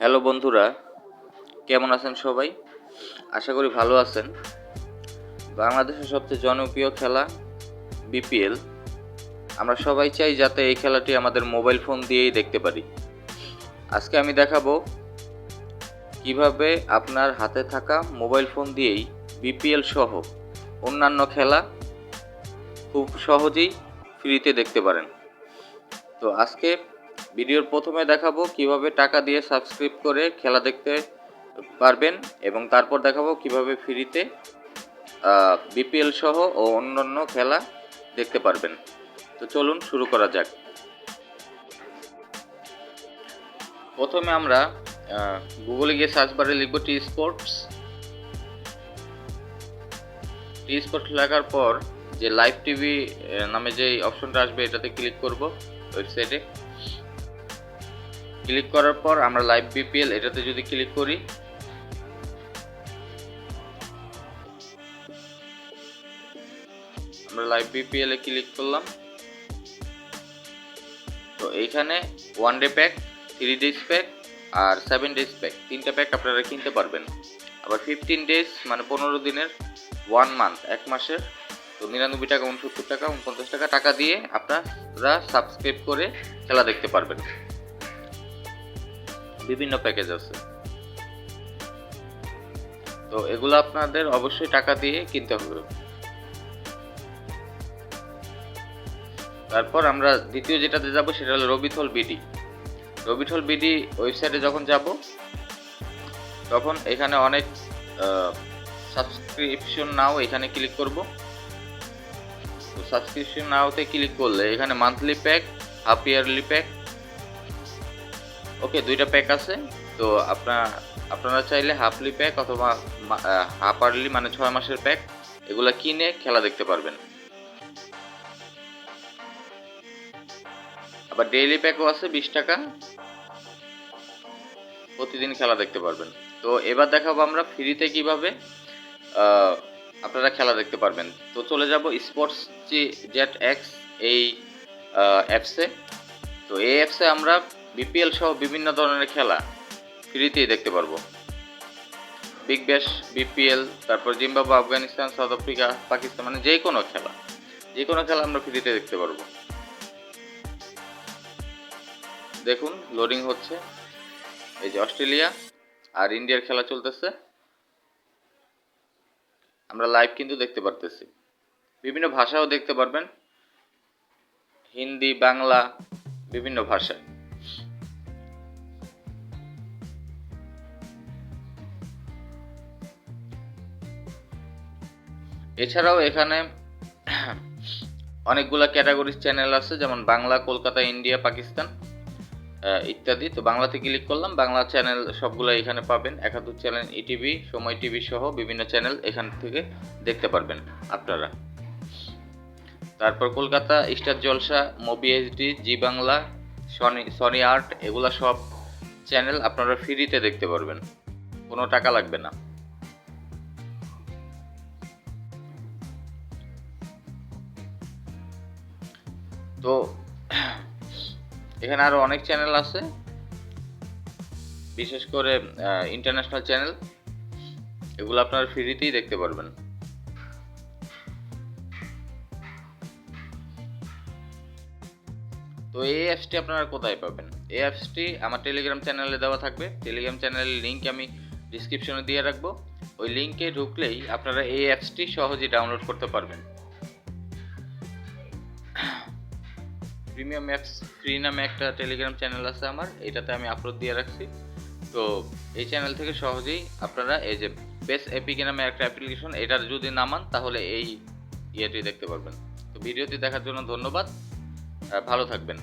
Hello বন্ধুরা, কেমন আছেন সবাই? আশা করি ভালো আছেন। বাংলাদেশের সবচেয়ে জনপ্রিয় খেলা বিপিএল। আমরা সবাই চাই যাতে এই খেলাটি আমাদের মোবাইল ফোন দিয়েই দেখতে পারি। আজকে আমি দেখাবো কিভাবে আপনার হাতে থাকা মোবাইল ফোন দিয়েই বিপিএল সহ অন্যান্য খেলা খুব সহজেই ফ্রিতে দেখতে পারেন। তো আজকে ভিডিওর প্রথমে দেখাবো কিভাবে টাকা দিয়ে সাবস্ক্রাইব করে খেলা দেখতে পারবেন এবং তারপর দেখাবো কিভাবে ফ্রিতে বিপিএল সহ ও অন্যান্য খেলা দেখতে পারবেন। তো চলুন শুরু করা যাক। প্রথমে আমরা গুগলে গিয়ে সার্চ বারে লিখব টি স্পোর্টস লেখার পর যে লাইভ টিভি নামে যে অপশনটা আসবে এটাতে ক্লিক করব। ওয়েবসাইটে ক্লিক করার পর আমরা লাইভ বিপিএল এটাতে যদি ক্লিক করি, আমরা লাইভ বিপিএল এ ক্লিক করলাম। তো এইখানে 1 ডে প্যাক, 3 ডেজ প্যাক আর 7 ডেজ প্যাক, তিনটা প্যাক আপনারা কিনতে পারবেন। আবার 15 ডেজ মানে 15 দিনের, 1 মান্থ 1 মাসের, তো 99 টাকা, 69 টাকা, 49 টাকা টাকা দিয়ে আপনারা সাবস্ক্রাইব করে খেলা দেখতে পারবেন। বিভিন্ন প্যাকেজ আছে, তো এগুলো আপনাদের অবশ্যই টাকা দিয়ে কিনতে হবে। তারপর আমরা দ্বিতীয় যেটাতে যাব সেটা হলো রবিথল বিডি ওয়েবসাইটে যখন যাব তখন এখানে অনেক সাবস্ক্রিপশন নাও এখানে ক্লিক করব। তো সাবস্ক্রিপশন নাওতে ক্লিক করলে এখানে monthly pack, half yearly pack, okay দুইটা প্যাক আছে। তো আপনারা চাইলে হাফলি প্যাক অথবা হাফ ইয়ারলি মানে 6 মাসের প্যাক এগুলা কিনে খেলা দেখতে পারবেন। আবার ডেইলি প্যাকও আছে 20 টাকা, প্রতিদিন খেলা দেখতে পারবেন। তো এবার দেখাবো আমরা ফ্রিতে কিভাবে আপনারা খেলা দেখতে পারবেন। তো চলে যাব স্পোর্টস জেট এক্স এই অ্যাপসে। তো এই অ্যাপসে আমরা বিপিএল সহ বিভিন্ন ধরনের খেলা ফ্রিতেই দেখতে পারবো। বিগ ব্যাশ, বিপিএল, তারপর Zimbabwe, Afghanistan, south Africa, Pakistan, মানে যে কোনো খেলা আমরা ফ্রিতে দেখতে পারবো। দেখুন লোডিং হচ্ছে, এই যে অস্ট্রেলিয়া আর ইন্ডিয়ার খেলা চলতেছে, আমরা লাইভ কিন্তু দেখতে পারতেছি। বিভিন্ন ভাষাও দেখতে পারবেন, হিন্দি, বাংলা, বিভিন্ন ভাষায়। এছাড়াও এখানে অনেকগুলা ক্যাটাগরির চ্যানেল আছে, যেমন বাংলা, কলকাতা, ইন্ডিয়া, পাকিস্তান ইত্যাদি। তো বাংলাতে ক্লিক করলাম, বাংলা চ্যানেল সবগুলো এখানে পাবেন। 71 চ্যানেল, ইটিভি, সময় টিভি সহ বিভিন্ন চ্যানেল এখান থেকে দেখতে পারবেন আপনারা। তারপর কলকাতা, স্টার জলসা, মুভি এইচডি, জি বাংলা, সনি আর্ট, এগুলা সব চ্যানেল আপনারা ফ্রিতে দেখতে পারবেন, কোনো টাকা লাগবে না। তো এখানে আরো অনেক চ্যানেল আছে, বিশেষ করে ইন্টারন্যাশনাল চ্যানেল, এগুলো আপনারা ফ্রিতেই দেখতে পারবেন। তো এই অ্যাপসটি আপনারা কোথায় পাবেন? এই অ্যাপসটি আমার টেলিগ্রাম চ্যানেলে দেওয়া থাকবে। টেলিগ্রাম চ্যানেলের লিঙ্ক আমি ডিসক্রিপশনে দিয়ে রাখবো। ওই লিঙ্কে ঢুকলেই আপনারা এই অ্যাপসটি সহজেই ডাউনলোড করতে পারবেন। প্রিমিয়াম অ্যাপস ফ্রি নামে একটা টেলিগ্রাম চ্যানেল আছে আমার, এটাতে আমি আপলোড দিয়ে রাখছি। তো এই চ্যানেল থেকে সহজেই আপনারা এই যে বেস এপিকে নামে একটা অ্যাপ্লিকেশন, এটা যদি নামান তাহলে এই ইয়েটি দেখতে পারবেন। তো ভিডিওটি দেখার জন্য ধন্যবাদ, ভালো থাকবেন।